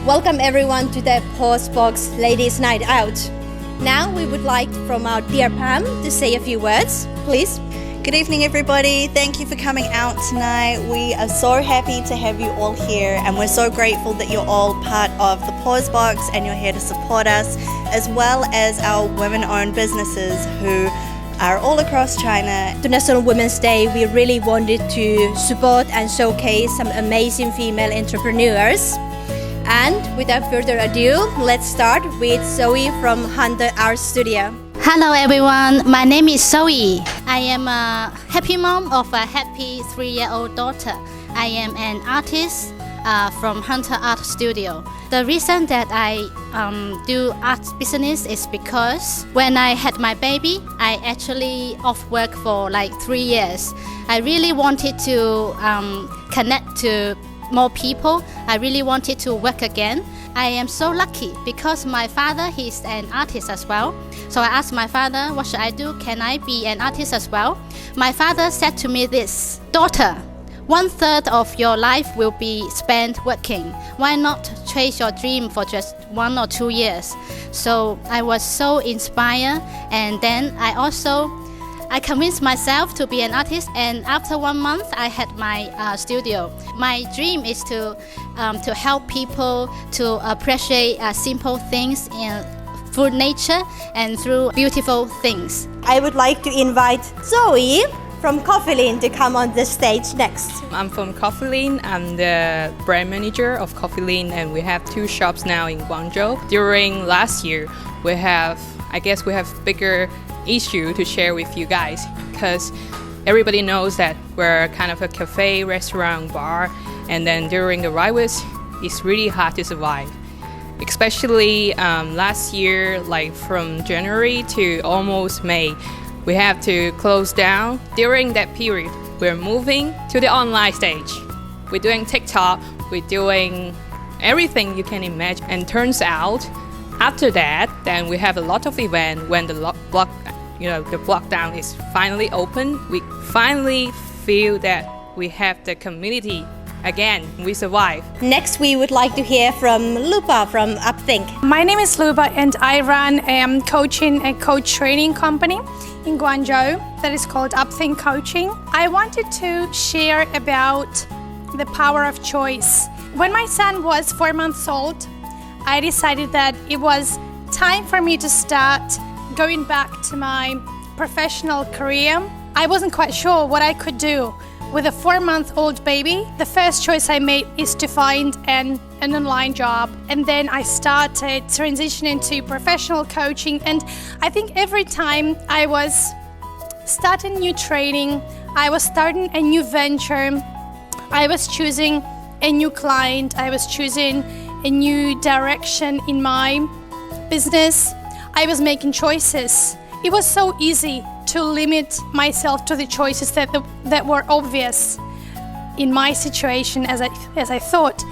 Welcome everyone to the Postbox Ladies Night Out. Now we would like from our dear Pam to say a few words, please. Good evening everybody, thank you for coming out tonight. We are so happy to have you all here and we're so grateful that you're all part of the Postbox and you're here to support us, as well as our women-owned businesses who are all across China. International Women's Day, we really wanted to support and showcase some amazing female entrepreneurs. And without further ado, let's start with Zoe from Hunter Art Studio. Hello everyone, my name is Zoe. I am a happy mom of a happy 3-year-old daughter. I am an artist from Hunter Art Studio. The reason that I do art business is because when I had my baby, I actually off work for like 3 years. I really wanted to connect to more people. I really wanted to work again. I am so lucky because my father, he's an artist as well. So I asked my father, what should I do? Can I be an artist as well? My father said to me this, daughter, 1/3 of your life will be spent working. Why not chase your dream for just 1 or 2 years? So I was so inspired, and then I convinced myself to be an artist, and after 1 month I had my studio. My dream is to help people to appreciate simple things through nature and through beautiful things. I would like to invite Zoe from Coffee Lean to come on the stage next. I'm from Coffee Lean. I'm the brand manager of Coffee Lean, and we have 2 shops now in Guangzhou. During last year, we have bigger issue to share with you guys, because everybody knows that we're kind of a cafe, restaurant, bar, and then during the virus, it's really hard to survive. Especially last year, like from January to almost May, we have to close down. During that period, we're moving to the online stage. We're doing TikTok, we're doing everything you can imagine, and turns out after that, then we have a lot of events when the lockdown is finally open. We finally feel that we have the community again. We survive. Next, we would like to hear from Lupa from Upthink. My name is Lupa and I run a coach training company in Guangzhou that is called Upthink Coaching. I wanted to share about the power of choice. When my son was 4 months old, I decided that it was time for me to start going back to my professional career. I wasn't quite sure what I could do with a 4-month-old baby. The first choice I made is to find an online job, and then I started transitioning to professional coaching. And I think every time I was starting new training, I was starting a new venture, I was choosing a new client, I was choosing a new direction in my business, I was making choices. It was so easy to limit myself to the choices that were obvious in my situation as I thought.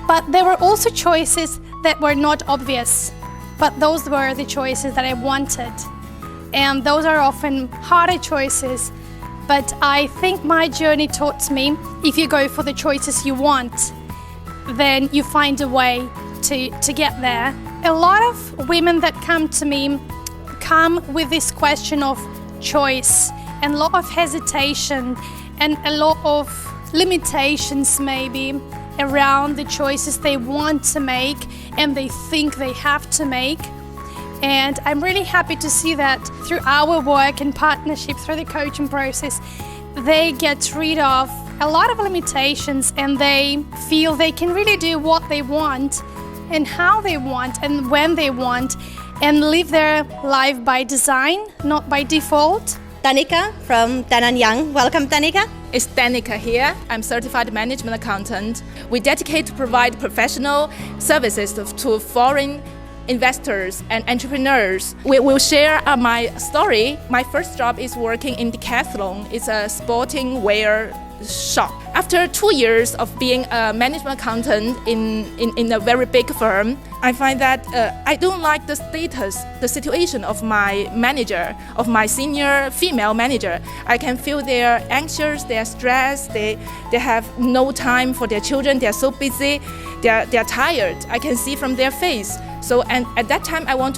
But there were also choices that were not obvious, but those were the choices that I wanted. And those are often harder choices, but I think my journey taught me if you go for the choices you want, then you find a way to get there. A lot of women that come to me come with this question of choice and a lot of hesitation and a lot of limitations maybe around the choices they want to make and they think they have to make. And I'm really happy to see that through our work and partnership, through the coaching process, they get rid of a lot of limitations and they feel they can really do what they want and how they want and when they want, and live their life by design, not by default. Tanika from Dananyang. Welcome, Tanika. It's Tanika here. I'm certified management accountant. We dedicate to provide professional services to foreign investors and entrepreneurs. We will share my story. My first job is working in Decathlon. It's a sporting wear shop. After 2 years of being a management accountant in a very big firm, I find that I don't like the status, the situation of my manager, of my senior female manager. I can feel they're anxious, they're stressed, they have no time for their children, they're so busy, they're tired. I can see from their face. So, and at that time I want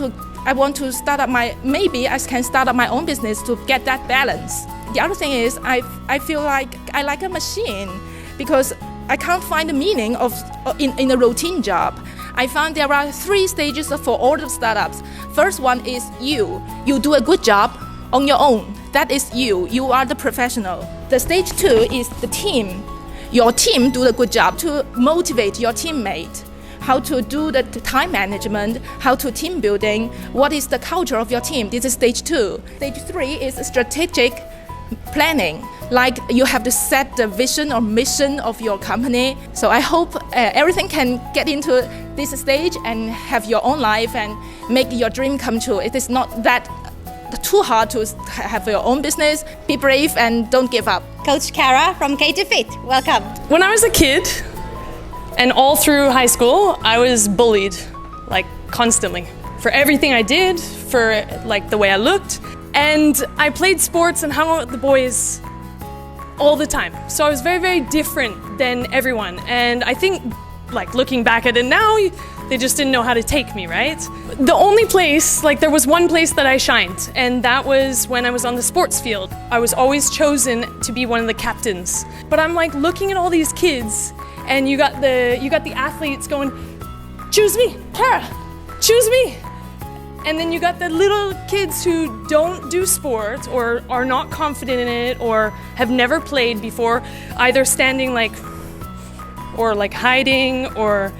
to start up maybe I can start up my own business to get that balance. The other thing is I feel like I like a machine because I can't find the meaning of in a routine job. I found there are 3 stages for all the startups. First one is you do a good job on your own. That is you are the professional. The stage 2 is the team. Your team do a good job to motivate your teammate. How to do the time management, how to team building, what is the culture of your team. This is stage 2. Stage 3 is strategic planning, like you have to set the vision or mission of your company. So I hope everything can get into this stage and have your own life and make your dream come true. It is not that too hard to have your own business. Be brave and don't give up. Coach Kara from K to Fit, welcome. When I was a kid and all through high school, I was bullied, like constantly, for everything I did, for like the way I looked. And I played sports and hung out with the boys all the time. So I was very, very different than everyone. And I think, like looking back at it now, they just didn't know how to take me, right? The only place, like there was one place that I shined, and that was when I was on the sports field. I was always chosen to be one of the captains. But I'm like looking at all these kids, and you got the athletes going, choose me, Kara, choose me. And then you got the little kids who don't do sport or are not confident in it or have never played before, either standing or hiding or,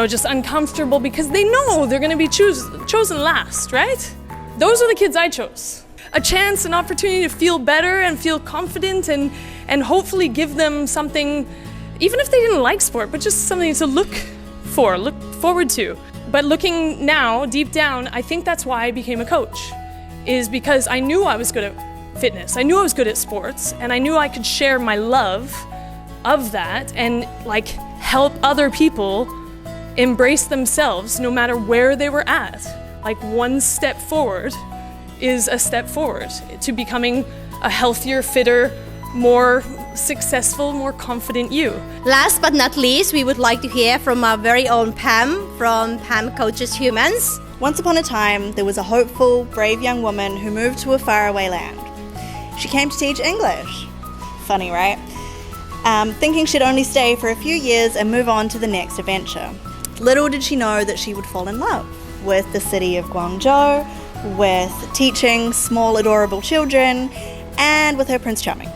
just uncomfortable because they know they're gonna be chosen last, right? Those are the kids I chose. A chance, an opportunity to feel better and feel confident and hopefully give them something, even if they didn't like sport, but just something to look forward to. But looking now, deep down, I think that's why I became a coach, is because I knew I was good at fitness. I knew I was good at sports, and I knew I could share my love of that and help other people embrace themselves no matter where they were at. Like one step forward is a step forward to becoming a healthier, fitter, more successful, more confident you. Last but not least, we would like to hear from our very own Pam from Pam Coaches Humans. Once upon a time, there was a hopeful, brave young woman who moved to a faraway land. She came to teach English. Funny, right? Thinking she'd only stay for a few years and move on to the next adventure. Little did she know that she would fall in love with the city of Guangzhou, with teaching small, adorable children, and with her Prince Charming.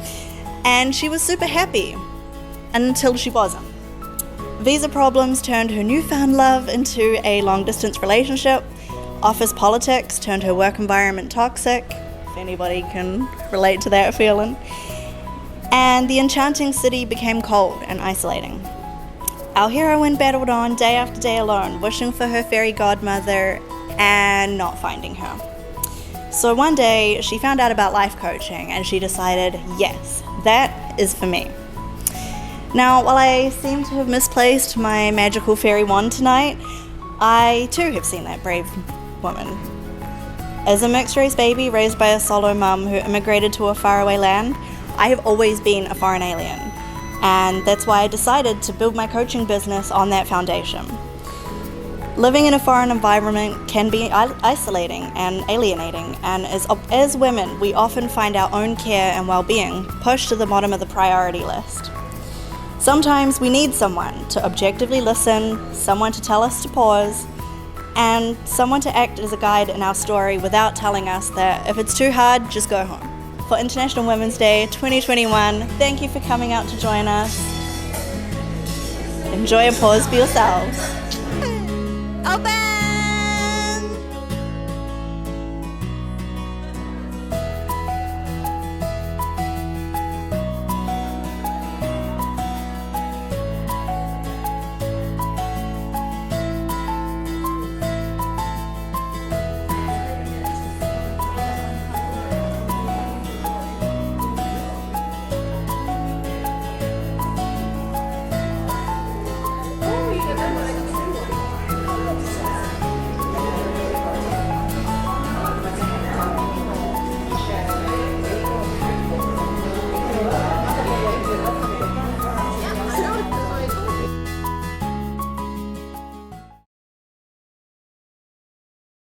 And she was super happy until she wasn't. Visa problems turned her newfound love into a long-distance relationship. Office politics turned her work environment toxic, if anybody can relate to that feeling. And the enchanting city became cold and isolating. Our heroine battled on day after day alone, wishing for her fairy godmother and not finding her. So one day, she found out about life coaching and she decided, yes, that is for me. Now, while I seem to have misplaced my magical fairy wand tonight, I too have seen that brave woman. As a mixed-race baby raised by a solo mum who immigrated to a faraway land, I have always been a foreign alien. And that's why I decided to build my coaching business on that foundation. Living in a foreign environment can be isolating and alienating, and as women, we often find our own care and well-being pushed to the bottom of the priority list. Sometimes we need someone to objectively listen, someone to tell us to pause, and someone to act as a guide in our story without telling us that if it's too hard, just go home. For International Women's Day 2021, thank you for coming out to join us. Enjoy a pause for yourselves. Open!